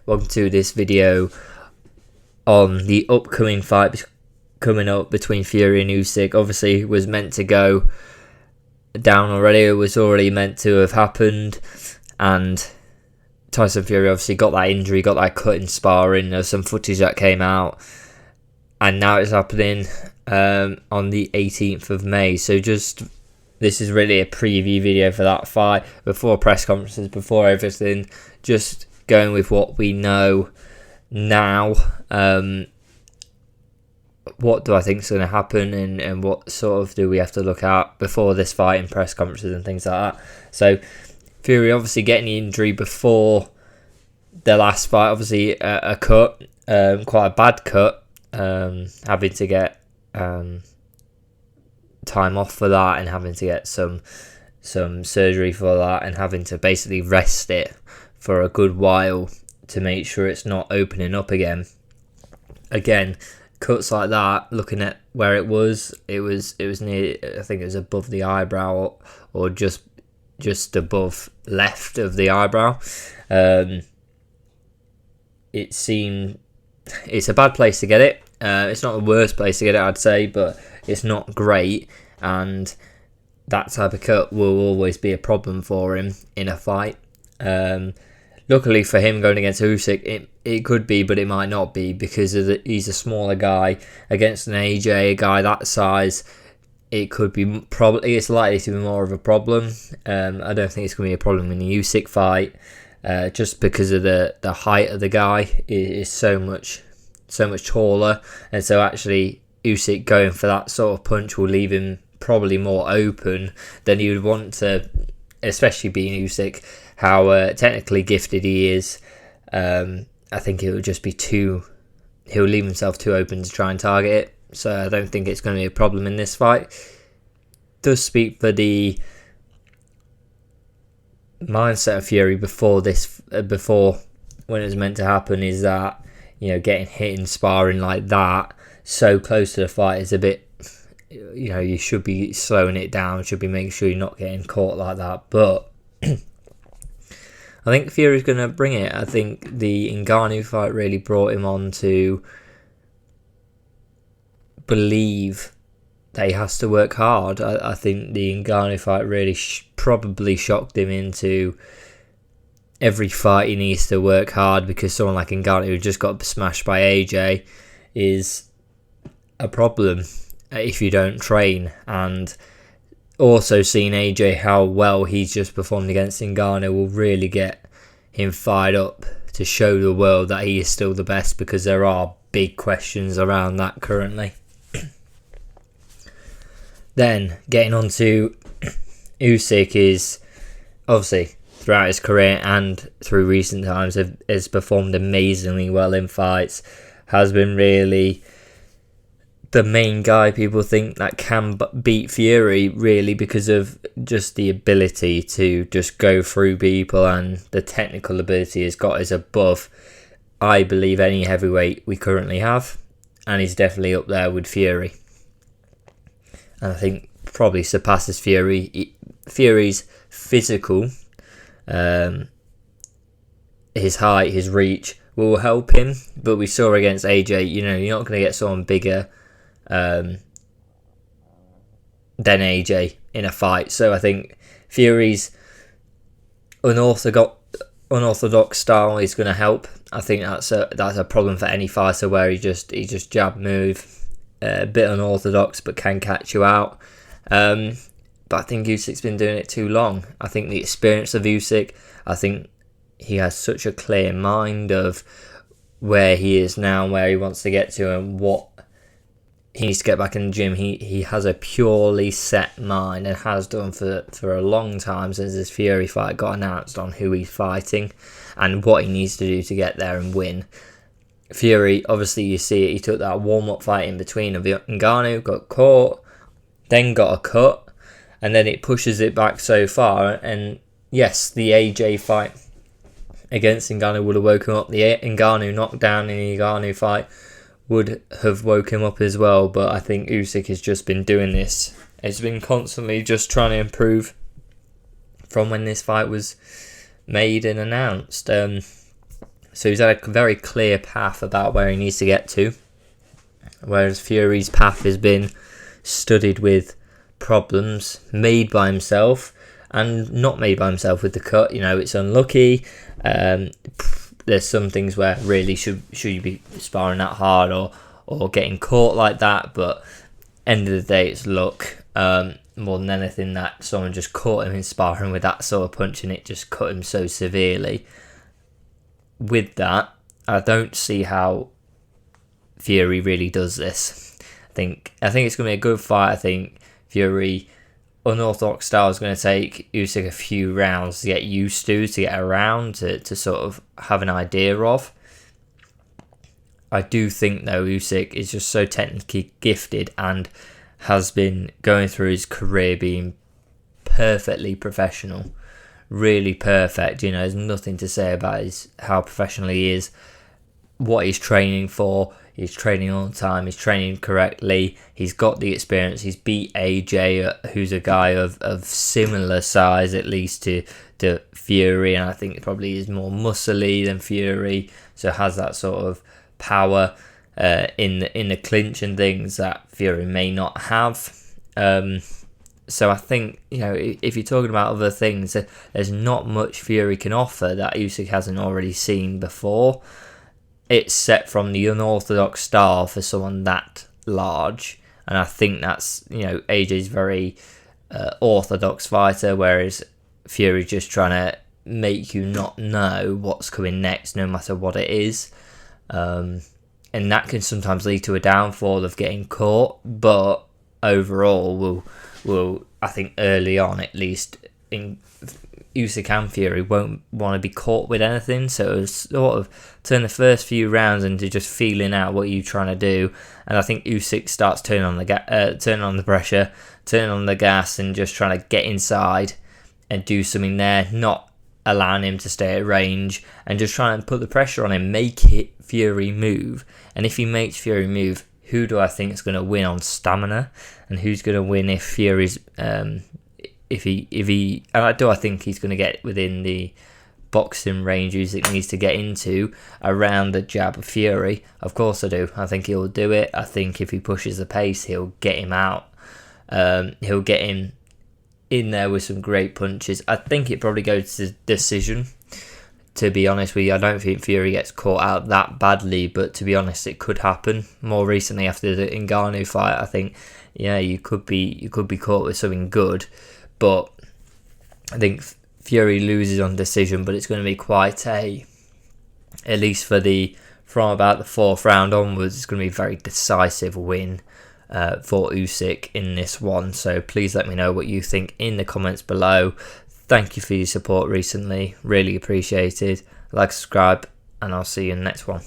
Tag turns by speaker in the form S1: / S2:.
S1: welcome to this video on the upcoming fight coming up between Fury and Usyk. Obviously, it was meant to go down already. It was already meant to have happened, and Tyson Fury obviously got that injury, got that cut in sparring. There's some footage that came out, and now it's happening on the 18th of May. So this is really a preview video for that fight, before press conferences, before everything, just going with what we know now. What do I think is going to happen, and what sort of do we have to look at before this fight in press conferences and things like that. So Fury obviously getting the injury before the last fight, obviously a cut, quite a bad cut, having to get time off for that, and having to get some surgery for that, and having to basically rest it for a good while to make sure it's not opening up again. Cuts like that, looking at where it was near, I think it was above the eyebrow, or just above left of the eyebrow. It's a bad place to get it. It's not the worst place to get it, I'd say, but it's not great, and that type of cut will always be a problem for him in a fight. Luckily for him, going against Usyk, it could be, but it might not be, because he's a smaller guy against an AJ, a guy that size. It could be, probably, it's likely to be more of a problem. I don't think it's going to be a problem in the Usyk fight, just because of the height of the guy is so much taller, and so actually Usyk going for that sort of punch will leave him probably more open than he would want to, especially being Usyk, how technically gifted he is. I think it would just be he'll leave himself too open to try and target it, so I don't think it's going to be a problem in this fight. It does speak for the mindset of Fury before when it was meant to happen, is that, getting hit in sparring like that so close to the fight is a bit, you should be slowing it down, should be making sure you're not getting caught like that. But I think Fury's going to bring it. I think the Ngannou fight really brought him on to believe that he has to work hard. I think the Ngannou fight really probably shocked him into every fight he needs to work hard, because someone like Ngannou, who just got smashed by AJ, is a problem if you don't train. And also seeing AJ, how well he's just performed against Ngannou, will really get him fired up to show the world that he is still the best, because there are big questions around that currently. Then getting on to Usyk, is obviously throughout his career and through recent times has performed amazingly well in fights, has been really the main guy people think that can beat Fury, really, because of just the ability to just go through people, and the technical ability he's got is above, I believe, any heavyweight we currently have, and he's definitely up there with Fury, and I think probably surpasses Fury. Fury's physical, his height, his reach will help him, but we saw against AJ, you're not going to get someone bigger than AJ in a fight. So I think Fury's unorthodox style is going to help. I think that's a problem for any fighter, where he just jab move, a bit unorthodox, but can catch you out. But I think Usyk's been doing it too long. I think the experience of Usyk, I think he has such a clear mind of where he is now and where he wants to get to, and what he needs to get back in the gym. He has a purely set mind, and has done for a long time, since this Fury fight got announced, on who he's fighting and what he needs to do to get there and win. Fury, obviously you see it, he took that warm-up fight in between of Ngannou, got caught, then got a cut, and then it pushes it back so far. And yes, the AJ fight against Ngannou would have woken him up. The Ngannou knockdown in the Ngannou fight would have woke him up as well, but I think Usyk has just been doing this. It's been constantly just trying to improve from when this fight was made and announced. So he's had a very clear path about where he needs to get to, whereas Fury's path has been studded with problems made by himself and not made by himself with the cut. It's unlucky. There's some things where really should you be sparring that hard or getting caught like that, but end of the day it's luck more than anything that someone just caught him in sparring with that sort of punch and it just cut him so severely. With that, I don't see how Fury really does this. I think it's going to be a good fight. I think Fury, unorthodox style, is going to take Usyk a few rounds to get used to get around, to sort of have an idea of. I do think, though, Usyk is just so technically gifted and has been going through his career being perfectly professional. Really perfect. There's nothing to say about how professional he is, what he's training for. He's training all the time. He's training correctly. He's got the experience. He's beat AJ, who's a guy of similar size, at least to Fury, and I think probably is more muscly than Fury, so has that sort of power in the clinch and things that Fury may not have. So I think, if you're talking about other things, there's not much Fury can offer that Usyk hasn't already seen before. It's set from the unorthodox style for someone that large, and I think that's, AJ's very orthodox fighter, whereas Fury's just trying to make you not know what's coming next, no matter what it is. And that can sometimes lead to a downfall of getting caught, but overall will I think early on, at least, in Usyk and Fury won't want to be caught with anything, so it'll sort of turn the first few rounds into just feeling out what you're trying to do, and I think Usyk starts turning on the pressure, turning on the gas, and just trying to get inside and do something there, not allowing him to stay at range, and just trying to put the pressure on him, make Fury move. And if he makes Fury move, who do I think is going to win on stamina, and who's going to win if Fury's if he and I think he's going to get within the boxing range Usyk needs to get into around the jab of Fury. Of course I do. I think he'll do it. I think if he pushes the pace, he'll get him out. He'll get him in there with some great punches. I think it probably goes to decision. To be honest with you, I don't think Fury gets caught out that badly, but to be honest, it could happen. More recently, after the Ngannou fight, I think, you could be caught with something good, but I think Fury loses on decision, but it's going to be quite at least from about the fourth round onwards, it's going to be a very decisive win for Usyk in this one. So please let me know what you think in the comments below. Thank you for your support recently. Really appreciated. Like, subscribe, and I'll see you in the next one.